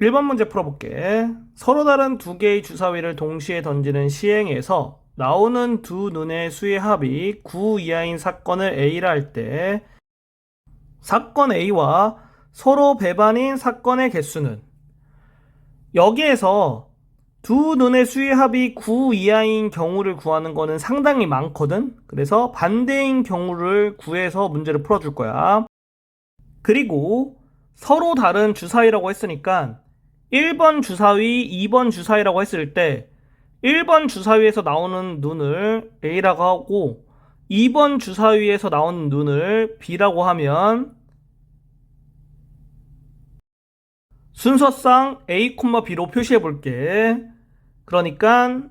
1번 문제 풀어볼게. 서로 다른 두 개의 주사위를 동시에 던지는 시행에서 나오는 두 눈의 수의 합이 9 이하인 사건을 A라 할 때 사건 A와 서로 배반인 사건의 개수는, 여기에서 두 눈의 수의 합이 9 이하인 경우를 구하는 거는 상당히 많거든. 그래서 반대인 경우를 구해서 문제를 풀어줄 거야. 그리고 서로 다른 주사위라고 했으니까 1번 주사위, 2번 주사위라고 했을 때 1번 주사위에서 나오는 눈을 A라고 하고 2번 주사위에서 나오는 눈을 B라고 하면 순서상 A, B로 표시해 볼게. 그러니까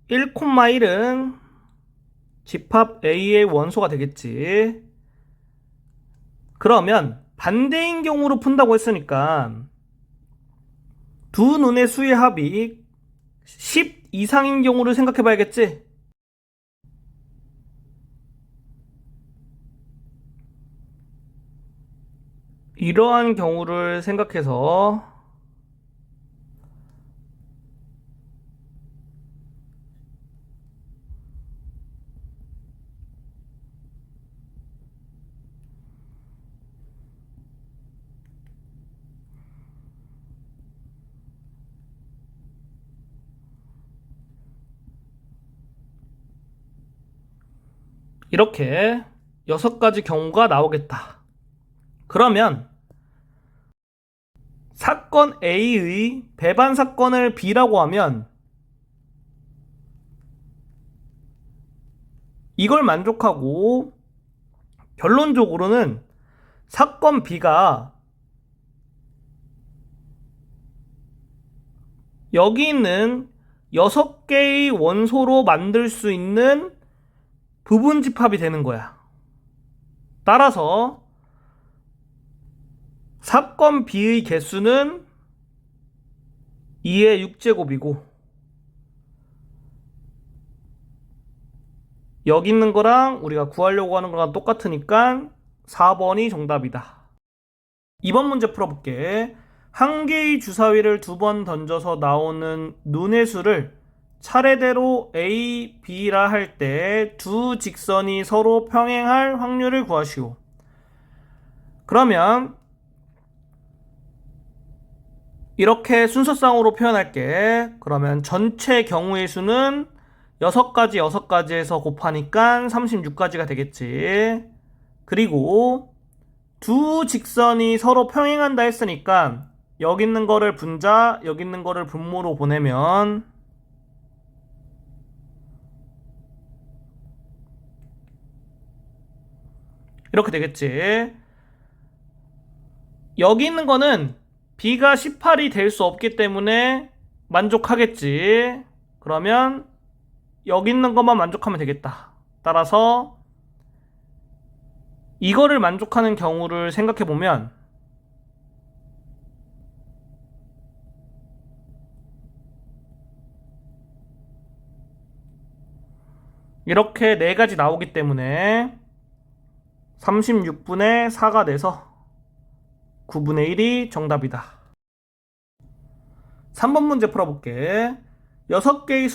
1,1은 집합 A의 원소가 되겠지. 그러면 반대인 경우로 푼다고 했으니까 두 눈의 수의 합이 10 이상인 경우를 생각해 봐야겠지? 이러한 경우를 생각해서 이렇게 6가지 경우가 나오겠다. 그러면 사건 A의 배반 사건을 B라고 하면 이걸 만족하고 결론적으로는 사건 B가 여기 있는 6개의 원소로 만들 수 있는 부분 집합이 되는 거야. 따라서 사건 B의 개수는 2의 6제곱이고 여기 있는 거랑 우리가 구하려고 하는 거랑 똑같으니까 4번이 정답이다. 2번 문제 풀어볼게. 한 개의 주사위를 2번 던져서 나오는 눈의 수를 차례대로 A, B라 할 때 두 직선이 서로 평행할 확률을 구하시오. 그러면 이렇게 순서상으로 표현할게. 그러면 전체 경우의 수는 6가지에서 곱하니까 36가지가 되겠지. 그리고 두 직선이 서로 평행한다 했으니까 여기 있는 거를 분자, 여기 있는 거를 분모로 보내면 이렇게 되겠지. 여기 있는 거는 B가 18이 될 수 없기 때문에 만족하겠지. 그러면 여기 있는 것만 만족하면 되겠다. 따라서 이거를 만족하는 경우를 생각해 보면 이렇게 4가지 나오기 때문에 36분의 4가 돼서 9분의 1이 정답이다. 3번 문제 풀어볼게. 6개의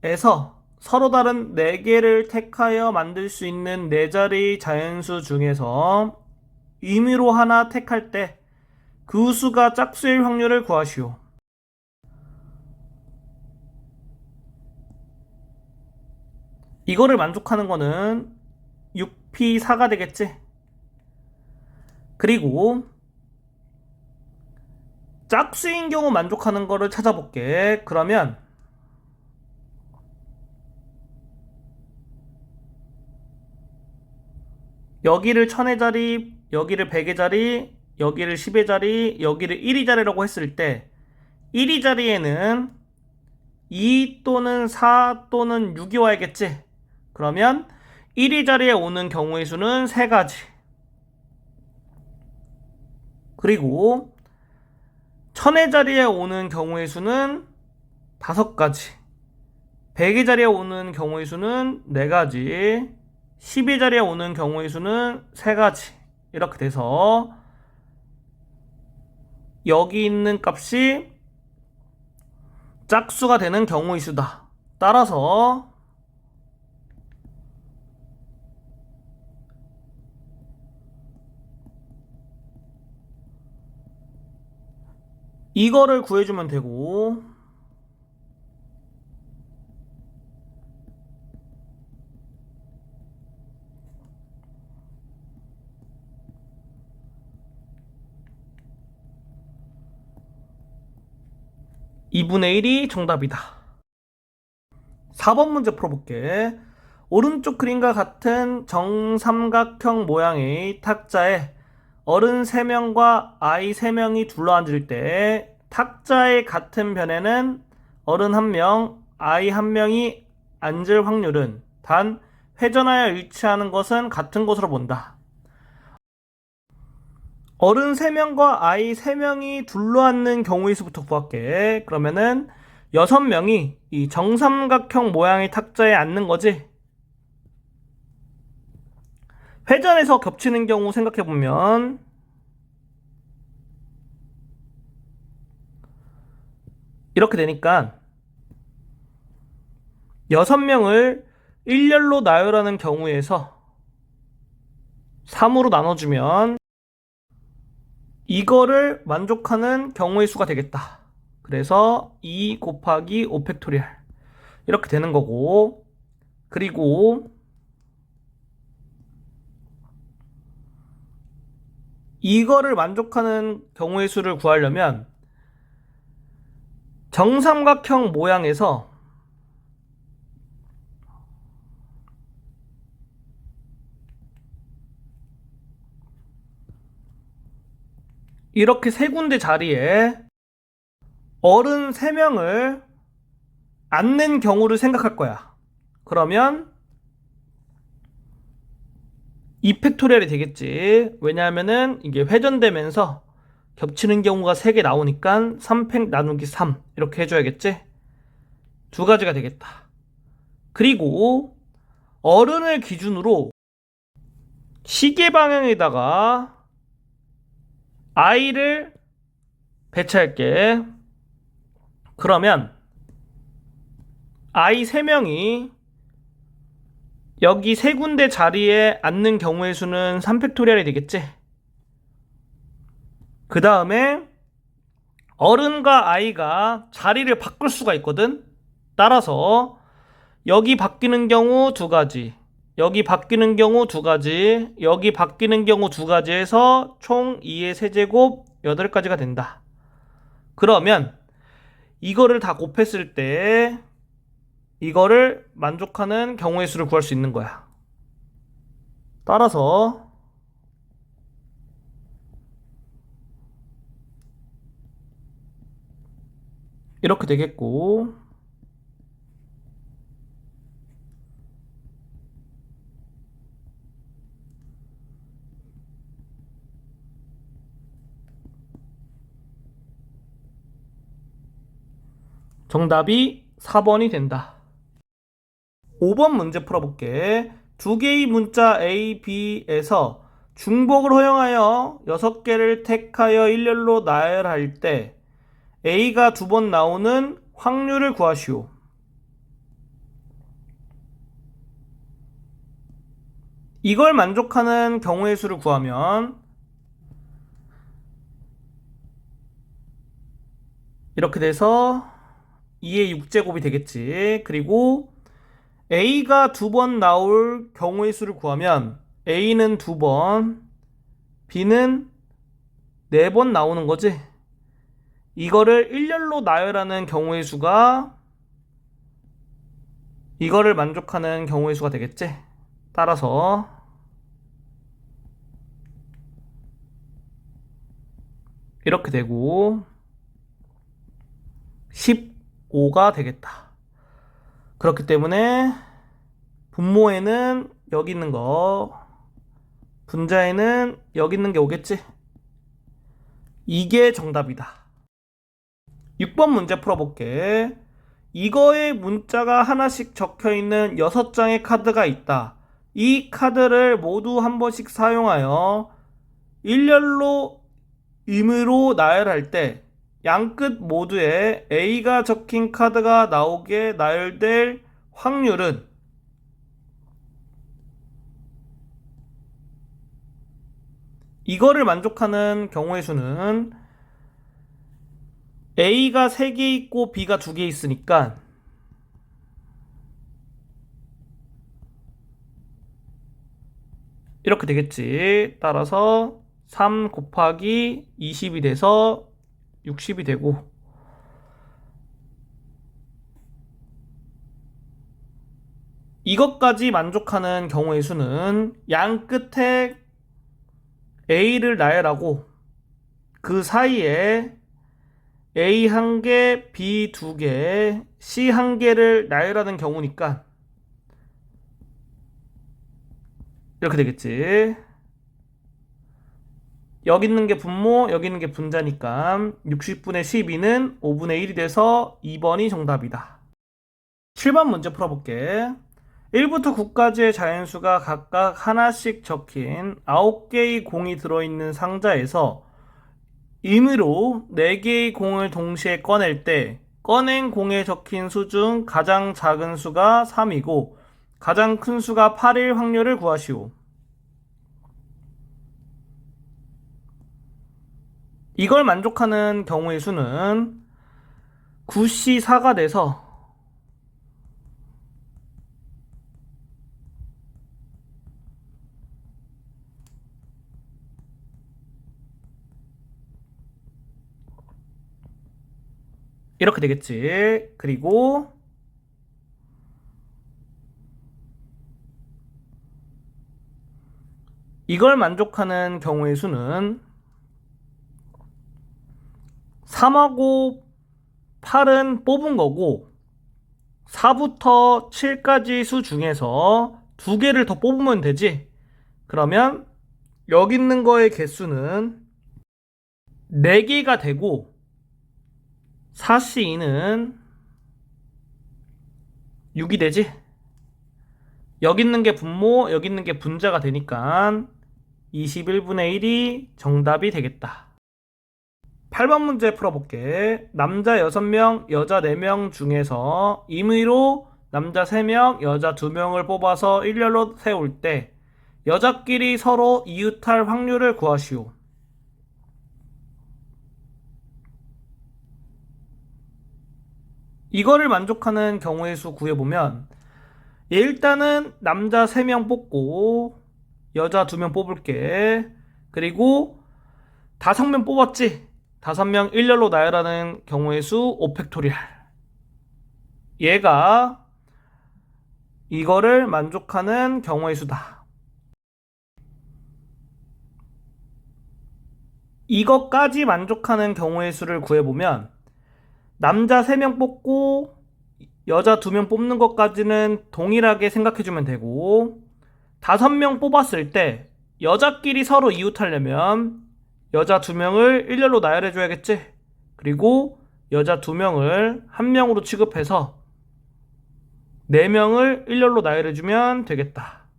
숫자에서 서로 다른 4개를 택하여 만들 수 있는 4자리 자연수 중에서 임의로 하나 택할 때 그 수가 짝수일 확률을 구하시오. 이거를 만족하는 거는 6P4가 되겠지? 그리고 짝수인 경우 만족하는 거를 찾아볼게. 그러면 여기를 1000의 자리, 여기를 100의 자리, 여기를 10의 자리, 여기를 1의 자리라고 했을 때 1의 자리에는 2 또는 4 또는 6이 와야겠지? 그러면 1의 자리에 오는 경우의 수는 3가지. 그리고 1000의 자리에 오는 경우의 수는 5가지. 100의 자리에 오는 경우의 수는 4가지. 10의 자리에 오는 경우의 수는 3가지. 이렇게 돼서 여기 있는 값이 짝수가 되는 경우의 수다. 따라서 이거를 구해주면 되고, (2분의 1이) 정답이다. 4번 문제 풀어볼게. 오른쪽 그림과 같은 정삼각형 모양의 탁자에 어른 3명과 아이 3명이 둘러앉을 때 탁자의 같은 변에는 어른 1명, 아이 1명이 앉을 확률은 단 회전하여 일치하는 것은 같은 것으로 본다. 어른 3명과 아이 3명이 둘러앉는 경우의 수부터 구할게. 그러면은 6명이 이 정삼각형 모양의 탁자에 앉는 거지. 회전해서 겹치는 경우 생각해보면 이렇게 되니까 6명을 일렬로 나열하는 경우에서 3으로 나눠주면 이거를 만족하는 경우의 수가 되겠다. 그래서 2 곱하기 5 팩토리얼 이렇게 되는 거고, 그리고 이거를 만족하는 경우의 수를 구하려면 정삼각형 모양에서 이렇게 세 군데 자리에 어른 3명을 앉는 경우를 생각할 거야. 그러면 2팩토리얼이 되겠지. 왜냐하면은 이게 회전되면서 겹치는 경우가 3개 나오니까 3팩 나누기 3 이렇게 해줘야겠지. 두 가지가 되겠다. 그리고 어른을 기준으로 시계 방향에다가 아이를 배치할게. 그러면 아이 3명이 여기 세 군데 자리에 앉는 경우의 수는 3팩토리얼이 되겠지. 그 다음에 어른과 아이가 자리를 바꿀 수가 있거든. 따라서 여기 바뀌는 경우 2가지, 여기 바뀌는 경우 2가지, 여기 바뀌는 경우 2가지 해서 총 2의 세제곱 8가지가 된다. 그러면 이거를 다 곱했을 때 이거를 만족하는 경우의 수를 구할 수 있는 거야. 따라서 이렇게 되겠고, 정답이 4번이 된다. 5번 문제 풀어볼게. 두 개의 문자 A, B에서 중복을 허용하여 6개를 택하여 일렬로 나열할 때 A가 2번 나오는 확률을 구하시오. 이걸 만족하는 경우의 수를 구하면 이렇게 돼서 2의 6제곱이 되겠지. 그리고 A가 2번 나올 경우의 수를 구하면 A는 2번, B는 4번 나오는 거지. 이거를 일렬로 나열하는 경우의 수가 이거를 만족하는 경우의 수가 되겠지. 따라서 이렇게 되고 15가 되겠다. 그렇기 때문에 분모에는 여기 있는 거, 분자에는 여기 있는 게 오겠지. 이게 정답이다. 6번 문제 풀어볼게. 이거에 문자가 하나씩 적혀있는 6장의 카드가 있다. 이 카드를 모두 한 번씩 사용하여 일렬로 임의로 나열할 때 양끝 모두에 A가 적힌 카드가 나오게 나열될 확률은 이거를 만족하는 경우의 수는 A가 3개 있고 B가 2개 있으니까 이렇게 되겠지. 따라서 3 곱하기 20이 돼서 60이 되고, 이것까지 만족하는 경우의 수는 양 끝에 A를 나열하고 그 사이에 A 1개, B 2개, C 1개를 나열하는 경우니까 이렇게 되겠지. 여기 있는 게 분모, 여기 있는 게 분자니까 60분의 12는 5분의 1이 돼서 2번이 정답이다. 7번 문제 풀어볼게. 1부터 9까지의 자연수가 각각 하나씩 적힌 9개의 공이 들어있는 상자에서 임의로 4개의 공을 동시에 꺼낼 때 꺼낸 공에 적힌 수 중 가장 작은 수가 3이고 가장 큰 수가 8일 확률을 구하시오. 이걸 만족하는 경우의 수는 9시 4가 돼서 이렇게 되겠지. 그리고 이걸 만족하는 경우의 수는 3하고 8은 뽑은 거고 4부터 7까지 수 중에서 2개를 더 뽑으면 되지. 그러면 여기 있는 거의 개수는 4개가 되고 4C2는 6이 되지. 여기 있는 게 분모, 여기 있는 게 분자가 되니까 21분의 1이 정답이 되겠다. 8번 문제 풀어볼게. 남자 6명, 여자 4명 중에서 임의로 남자 3명, 여자 2명을 뽑아서 일렬로 세울 때 여자끼리 서로 이웃할 확률을 구하시오. 이거를 만족하는 경우의 수 구해보면 일단은 남자 3명 뽑고 여자 2명 뽑을게. 그리고 5명 뽑았지? 5명 일렬로 나열하는 경우의 수 5팩토리얼. 얘가 이거를 만족하는 경우의 수다. 이것까지 만족하는 경우의 수를 구해보면 남자 3명 뽑고 여자 2명 뽑는 것까지는 동일하게 생각해주면 되고 5명 뽑았을 때 여자끼리 서로 이웃하려면 여자 2명을 일렬로 나열해줘야겠지. 그리고 여자 2명을 1명으로 취급해서 4명을 일렬로 나열해주면 되겠다.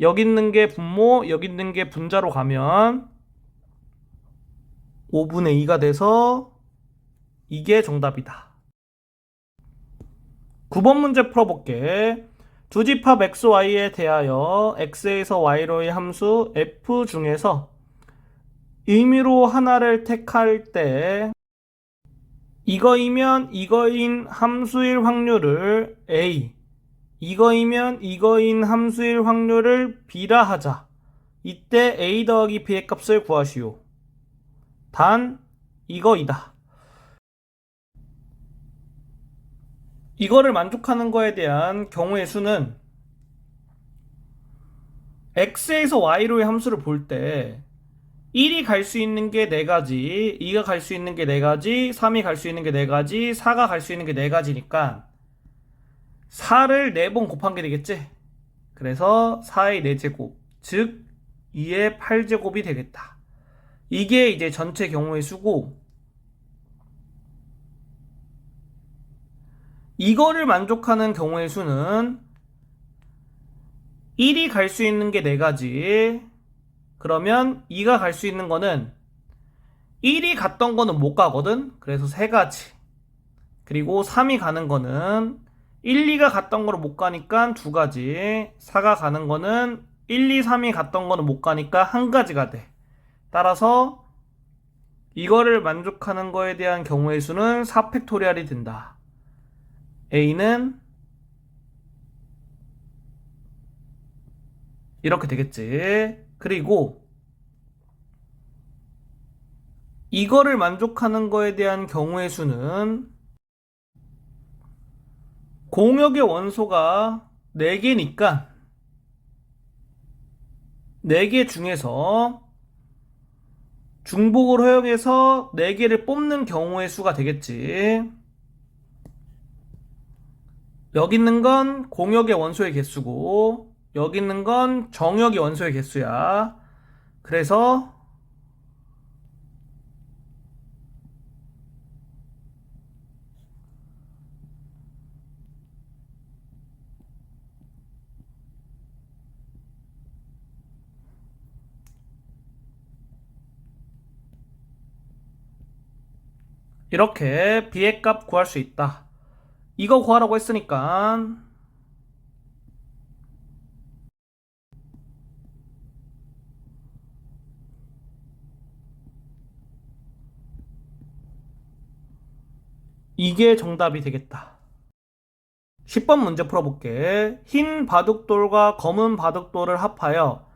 여기 있는 게 분모, 여기 있는 게 분자로 가면 5분의 2가 돼서 이게 정답이다. 9번 문제 풀어볼게. 두 집합 xy에 대하여 x에서 y로의 함수 f 중에서 임의로 하나를 택할 때 이거이면 이거인 함수일 확률을 a, 이거이면 이거인 함수일 확률을 b라 하자. 이때 a 더하기 b의 값을 구하시오. 단 이거이다. 이거를 만족하는 거에 대한 경우의 수는 x에서 y로의 함수를 볼 때 1이 갈 수 있는 게 4가지, 2가 갈 수 있는 게 4가지, 3이 갈 수 있는 게 4가지, 4가 갈 수 있는 게 4가지니까 4를 4번 곱한 게 되겠지? 그래서 4의 4제곱, 즉 2의 8제곱이 되겠다. 이게 이제 전체 경우의 수고, 이거를 만족하는 경우의 수는 1이 갈 수 있는 게 4가지, 그러면 2가 갈 수 있는 거는 1이 갔던 거는 못 가거든. 그래서 세 가지. 그리고 3이 가는 거는 1, 2가 갔던 거를 못 가니까 두 가지. 4가 가는 거는 1, 2, 3이 갔던 거는 못 가니까 한 가지가 돼. 따라서 이거를 만족하는 거에 대한 경우의 수는 4팩토리얼이 된다. A는 이렇게 되겠지. 그리고 이거를 만족하는 거에 대한 경우의 수는 공역의 원소가 4개니까 4개 중에서 중복을 허용해서 4개를 뽑는 경우의 수가 되겠지. 여기 있는 건 공역의 원소의 개수고 여기 있는 건 정역의 원소의 개수야. 그래서 이렇게 B의 값 구할 수 있다. 이거 구하라고 했으니까 이게 정답이 되겠다. 10번 문제 풀어볼게. 흰 바둑돌과 검은 바둑돌을 합하여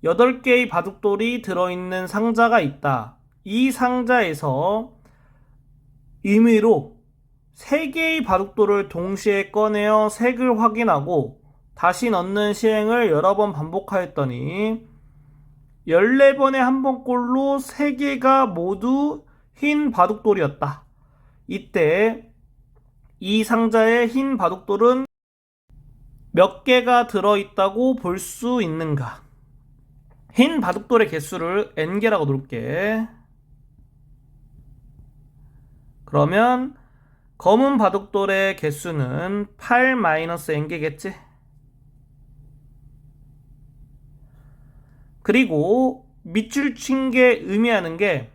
8개의 바둑돌이 들어있는 상자가 있다. 이 상자에서 임의로 3개의 바둑돌을 동시에 꺼내어 색을 확인하고 다시 넣는 시행을 여러 번 반복하였더니 14번에 한 번꼴로 3개가 모두 흰 바둑돌이었다. 이때 이 상자에 흰 바둑돌은 몇 개가 들어있다고 볼 수 있는가? 흰 바둑돌의 개수를 n개라고 놓을게. 그러면 검은 바둑돌의 개수는 8-n개겠지? 그리고 밑줄 친 게 의미하는 게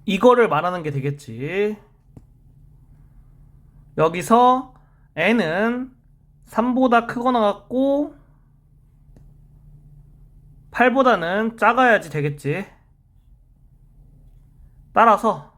이거를 말하는 게 되겠지. 여기서 n은 3보다 크거나 같고 8보다는 작아야지 되겠지. 따라서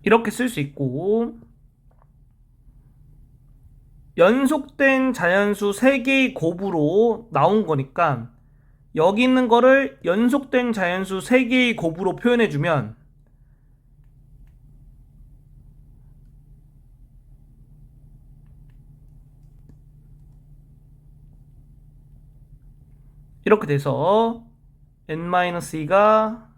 이렇게 쓸 수 있고 연속된 자연수 3개의 곱으로 나온 거니까 여기 있는 거를 연속된 자연수 3개의 곱으로 표현해주면 이렇게 돼서 n-2가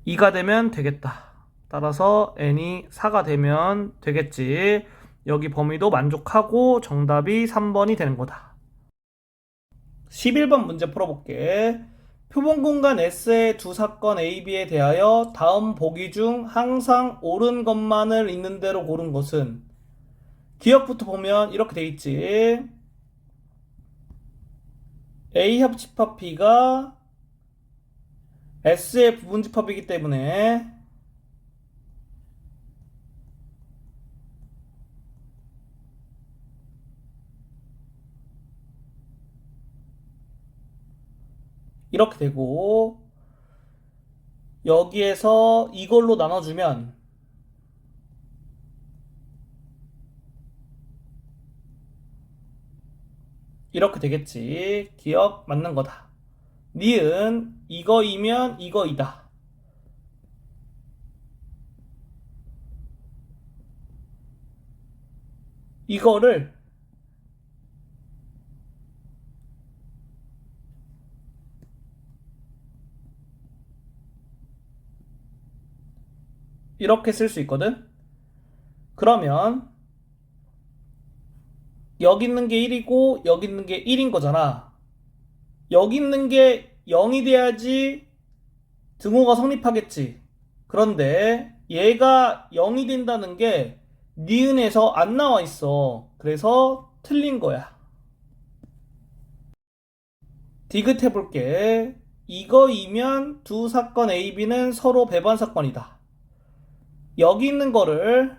2가 되면 되겠다. 따라서 n이 4가 되면 되겠지. 여기 범위도 만족하고 정답이 3번이 되는 거다. 11번 문제 풀어볼게. 표본 공간 S의 두 사건 A, B에 대하여 다음 보기 중 항상 옳은 것만을 있는 대로 고른 것은 기억부터 보면 이렇게 돼 있지. A 합집합 B가 S의 부분집합이기 때문에 이렇게 되고 여기에서 이걸로 나눠주면 이렇게 되겠지. 기억 맞는 거다. 니은 이거이면 이거이다. 이거를 이렇게 쓸 수 있거든. 그러면 여기 있는 게 1이고 여기 있는 게 1인 거잖아. 여기 있는 게 0이 돼야지 등호가 성립하겠지. 그런데 얘가 0이 된다는 게 니은에서 안 나와 있어. 그래서 틀린 거야. 디귿 해볼게. 이거이면 두 사건 A, B는 서로 배반 사건이다. 여기 있는 거를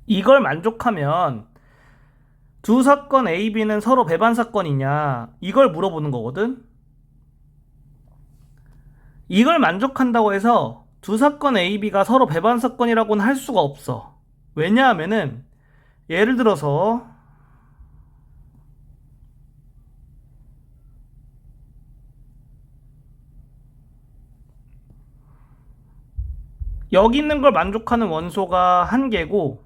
이걸 만족하면 두 사건 A, B는 서로 배반 사건이냐 이걸 물어보는 거거든. 이걸 만족한다고 해서 두 사건 A, B가 서로 배반 사건이라고는 할 수가 없어. 왜냐하면은 예를 들어서 여기 있는 걸 만족하는 원소가 한 개고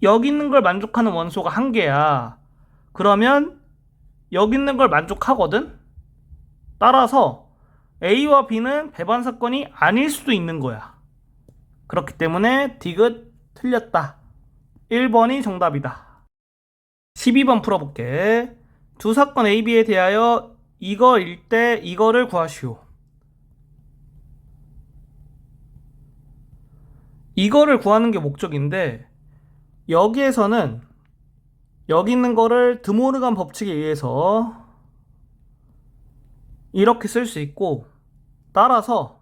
여기 있는 걸 만족하는 원소가 한 개야. 그러면 여기 있는 걸 만족하거든? 따라서 A와 B는 배반 사건이 아닐 수도 있는 거야. 그렇기 때문에 디귿 틀렸다. 1번이 정답이다. 12번 풀어볼게. 두 사건 A, B에 대하여 이거일 때 이거를 구하시오. 이거를 구하는 게 목적인데 여기에서는 여기 있는 거를 드모르간 법칙에 의해서 이렇게 쓸 수 있고 따라서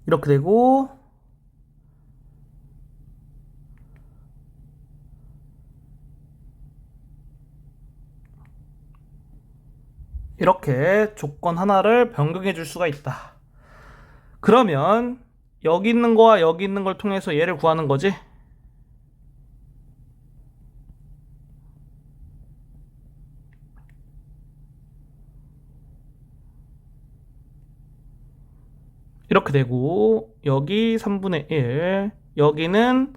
이렇게 되고 이렇게 조건 하나를 변경해 줄 수가 있다. 그러면 여기 있는 거와 여기 있는 걸 통해서 얘를 구하는 거지. 이렇게 되고 여기 3분의 1 여기는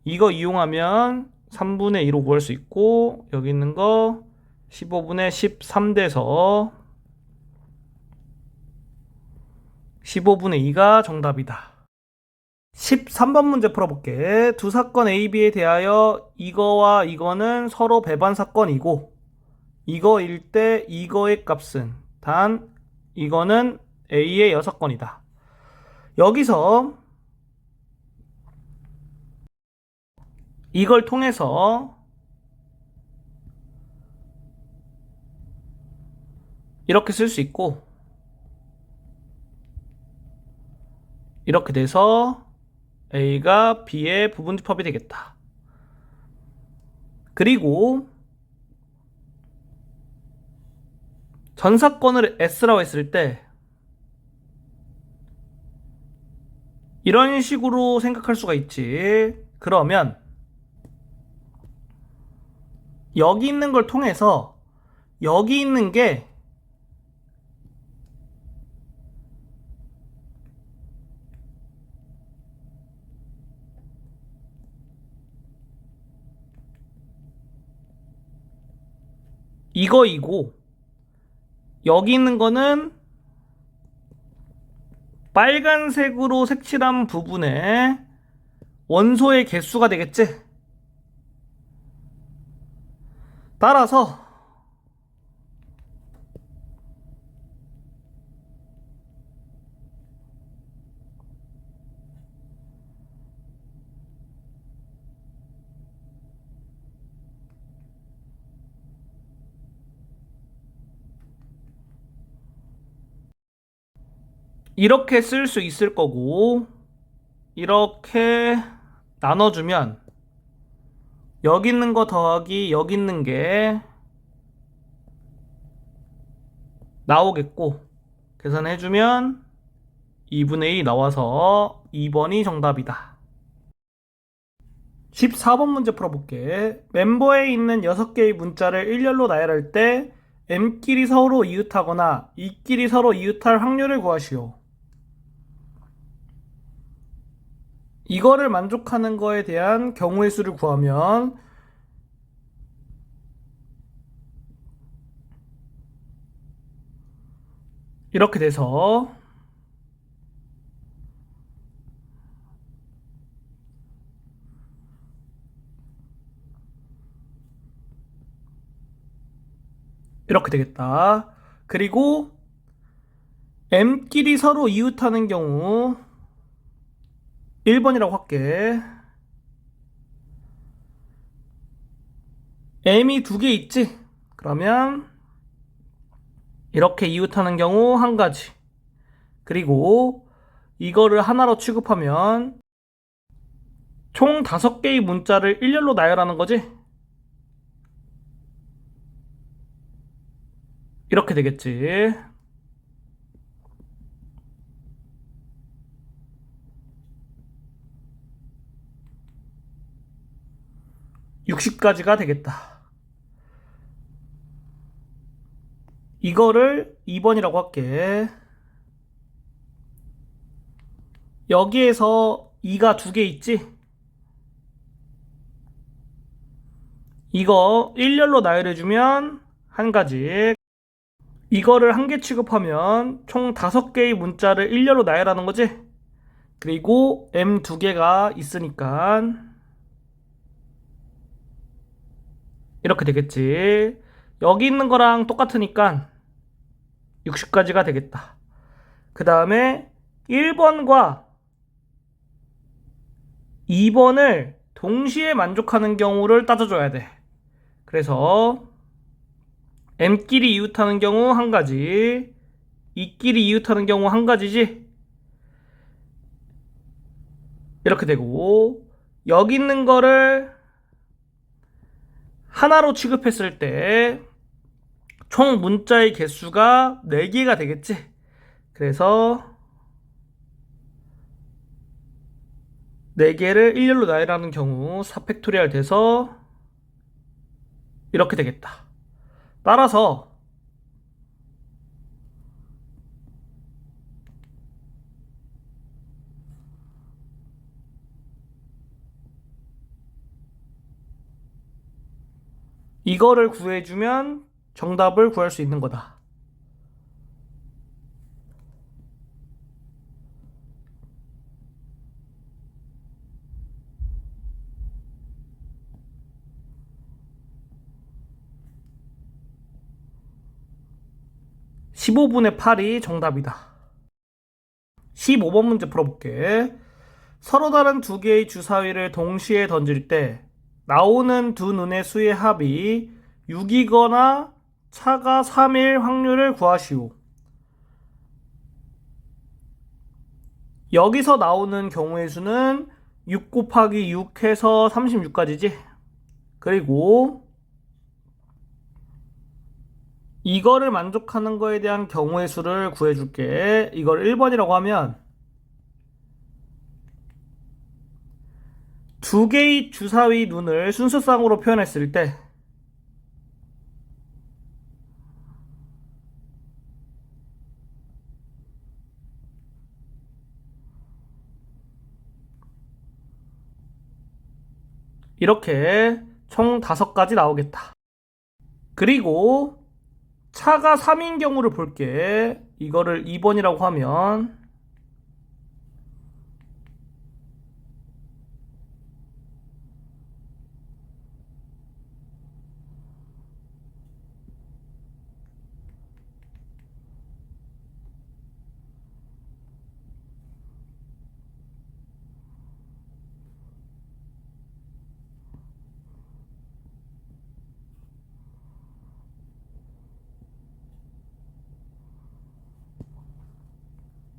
이거 이용하면 3분의 2로 구할 수 있고 여기 있는 거 15분의 13 돼서 15분의 2가 정답이다. 13번 문제 풀어볼게. 두 사건 A, B에 대하여 이거와 이거는 서로 배반 사건이고 이거일 때 이거의 값은 단 이거는 A의 6건이다. 여기서 이걸 통해서 이렇게 쓸 수 있고 이렇게 돼서 A가 B의 부분집합이 되겠다. 그리고 전 사건을 S라고 했을 때 이런 식으로 생각할 수가 있지. 그러면 여기 있는 걸 통해서 여기 있는 게 이거이고 여기 있는 거는 빨간색으로 색칠한 부분에 원소의 개수가 되겠지? 따라서 이렇게 쓸 수 있을 거고 이렇게 나눠주면 여기 있는 거 더하기 여기 있는 게 나오겠고 계산해주면 2분의 1이 나와서 2번이 정답이다. 14번 문제 풀어볼게. 멤버에 있는 6개의 문자를 일렬로 나열할 때 M끼리 서로 이웃하거나 E끼리 서로 이웃할 확률을 구하시오. 이거를 만족하는 거에 대한 경우의 수를 구하면 이렇게 돼서 이렇게 되겠다. 그리고 M끼리 서로 이웃하는 경우 1번이라고 할게. M이 2개 있지? 그러면 이렇게 이웃하는 경우 한 가지. 그리고 이거를 하나로 취급하면 총 5개의 문자를 일렬로 나열하는 거지? 이렇게 되겠지. 60까지가 되겠다. 이거를 2번이라고 할게. 여기에서 2가 2개 있지? 이거 일렬로 나열해주면 한 가지. 이거를 한 개 취급하면 총 5개의 문자를 일렬로 나열하는 거지? 그리고 M 2개가 있으니까 이렇게 되겠지. 여기 있는 거랑 똑같으니까 60까지가 되겠다. 그 다음에 1번과 2번을 동시에 만족하는 경우를 따져줘야 돼. 그래서 M끼리 이웃하는 경우 한 가지, E끼리 이웃하는 경우 한 가지지? 이렇게 되고, 여기 있는 거를 하나로 취급했을 때 총 문자의 개수가 4개가 되겠지? 그래서 4개를 일렬로 나열하는 경우 4팩토리얼 돼서 이렇게 되겠다. 따라서 이거를 구해주면 정답을 구할 수 있는 거다. (15분의 8이) 정답이다. 15번 문제 풀어볼게. 서로 다른 2개의 주사위를 동시에 던질 때 나오는 두 눈의 수의 합이 6이거나 차가 3일 확률을 구하시오. 여기서 나오는 경우의 수는 6 곱하기 6 해서 36까지지? 그리고 이거를 만족하는 거에 대한 경우의 수를 구해줄게. 이걸 1번이라고 하면 2개의 주사위 눈을 순서쌍으로 표현했을 때 이렇게 총 5가지 나오겠다. 그리고 차가 3인 경우를 볼게. 이거를 2번이라고 하면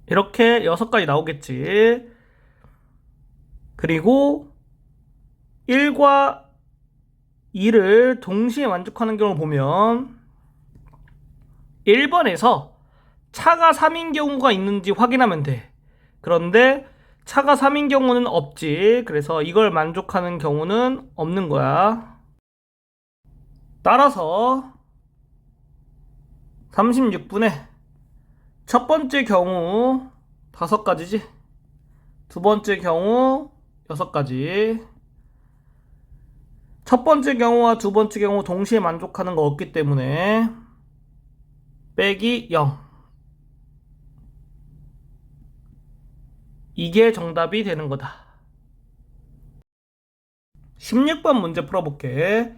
이렇게 6가지 나오겠지. 그리고 1과 2를 동시에 만족하는 경우를 보면 1번에서 차가 3인 경우가 있는지 확인하면 돼. 그런데 차가 3인 경우는 없지. 그래서 이걸 만족하는 경우는 없는 거야. 따라서 36분에 첫 번째 경우 5가지지. 두 번째 경우 6가지. 첫 번째 경우와 두 번째 경우 동시에 만족하는 거 없기 때문에 빼기 0. 이게 정답이 되는 거다. 16번 문제 풀어볼게.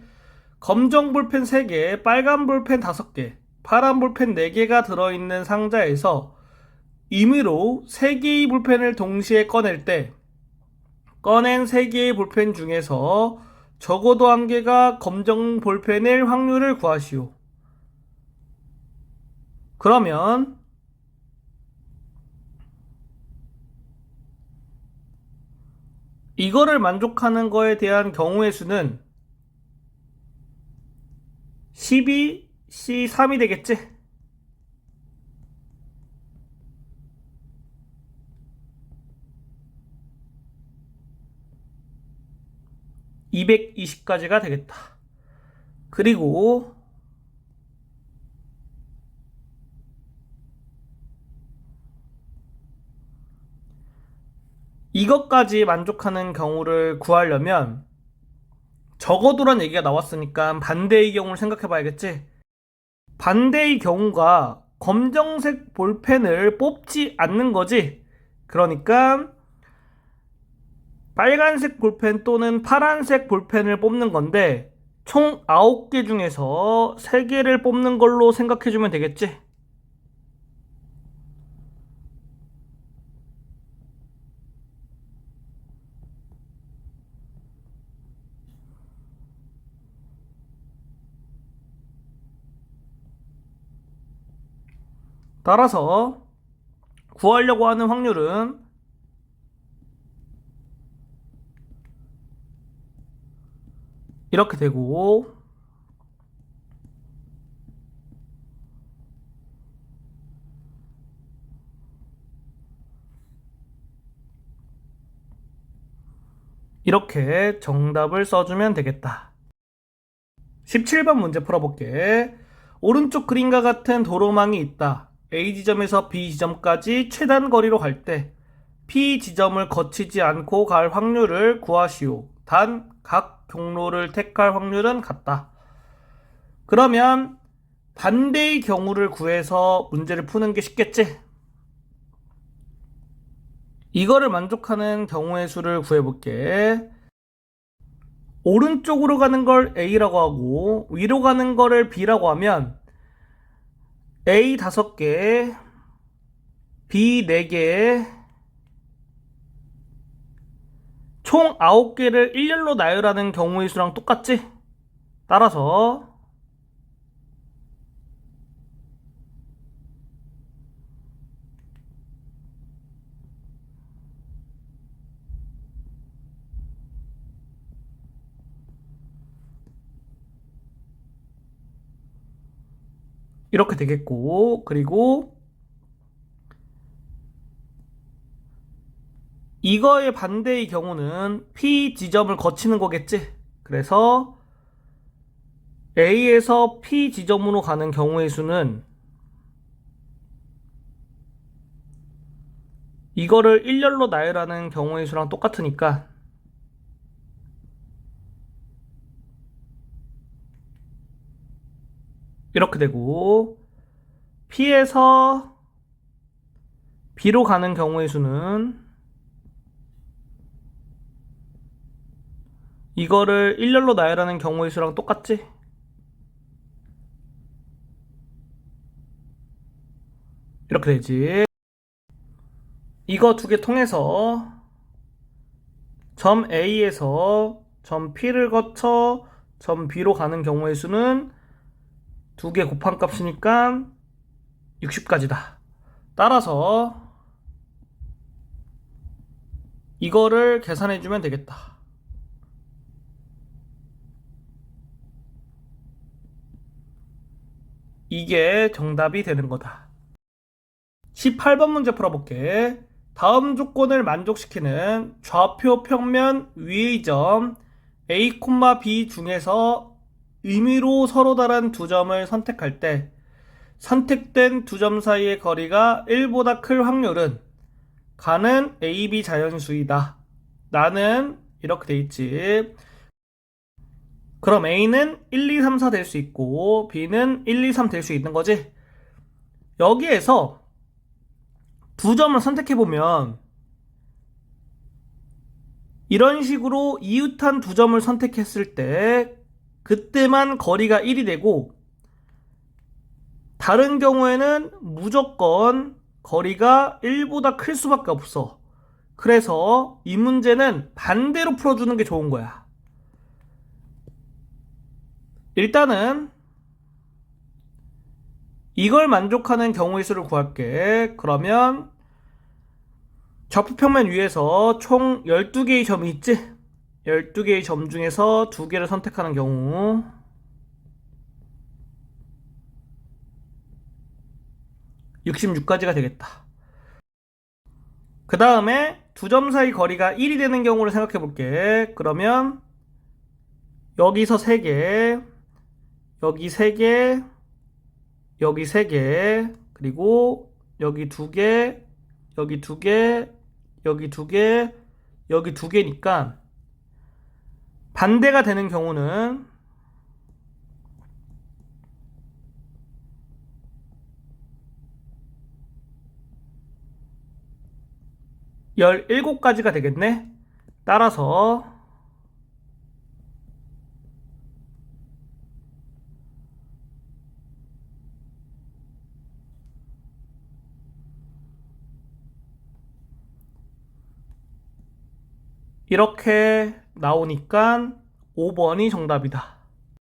검정 볼펜 3개, 빨간 볼펜 5개, 파란 볼펜 4개가 들어있는 상자에서 임의로 3개의 볼펜을 동시에 꺼낼 때 꺼낸 3개의 볼펜 중에서 적어도 1개가 검정 볼펜일 확률을 구하시오. 그러면 이거를 만족하는 거에 대한 경우의 수는 12C3이 되겠지? 220가지가 되겠다. 그리고 이것까지 만족하는 경우를 구하려면 적어도란 얘기가 나왔으니까 반대의 경우를 생각해 봐야겠지? 반대의 경우가 검정색 볼펜을 뽑지 않는 거지. 그러니까 빨간색 볼펜 또는 파란색 볼펜을 뽑는 건데 총 9개 중에서 3개를 뽑는 걸로 생각해 주면 되겠지? 따라서 구하려고 하는 확률은 이렇게 되고 이렇게 정답을 써주면 되겠다. 17번 문제 풀어볼게. 오른쪽 그림과 같은 도로망이 있다. A 지점에서 B 지점까지 최단 거리로 갈 때 P 지점을 거치지 않고 갈 확률을 구하시오. 단 각 경로를 택할 확률은 같다. 그러면 반대의 경우를 구해서 문제를 푸는 게 쉽겠지? 이거를 만족하는 경우의 수를 구해볼게. 오른쪽으로 가는 걸 A라고 하고 위로 가는 거를 B라고 하면 A 5개, B 4개, 총 9개를 일렬로 나열하는 경우의 수랑 똑같지? 따라서 이렇게 되겠고, 그리고 이거의 반대의 경우는 P 지점을 거치는 거겠지? 그래서 A에서 P 지점으로 가는 경우의 수는 이거를 일렬로 나열하는 경우의 수랑 똑같으니까 이렇게 되고 P에서 B로 가는 경우의 수는 이거를 일렬로 나열하는 경우의 수랑 똑같지? 이렇게 되지. 이거 2개 통해서 점 A에서 점 P를 거쳐 점 B로 가는 경우의 수는 2개 곱한 값이니까 60가지다. 따라서 이거를 계산해주면 되겠다. 이게 정답이 되는 거다. 18번 문제 풀어볼게. 다음 조건을 만족시키는 좌표 평면 위의 점 A, B 중에서 임의로 서로 다른 두 점을 선택할 때 선택된 두 점 사이의 거리가 1보다 클 확률은 가는 AB 자연수이다. 나는 이렇게 돼 있지. 그럼 A는 1, 2, 3, 4 될 수 있고 B는 1, 2, 3 될 수 있는 거지. 여기에서 두 점을 선택해보면 이런 식으로 이웃한 두 점을 선택했을 때 그때만 거리가 1이 되고 다른 경우에는 무조건 거리가 1보다 클 수밖에 없어. 그래서 이 문제는 반대로 풀어주는 게 좋은 거야. 일단은 이걸 만족하는 경우의 수를 구할게. 그러면 좌표평면 위에서 총 12개의 점이 있지? 12개의 점 중에서 2개를 선택하는 경우 66가지가 되겠다. 그 다음에 두 점 사이 거리가 1이 되는 경우를 생각해 볼게. 그러면 여기서 3개, 여기 3개, 여기 3개, 그리고 여기 2개, 여기 2개, 여기 2개, 여기 2개니까 반대가 되는 경우는 17가지가 되겠네. 따라서 이렇게 나오니까 5번이 정답이다.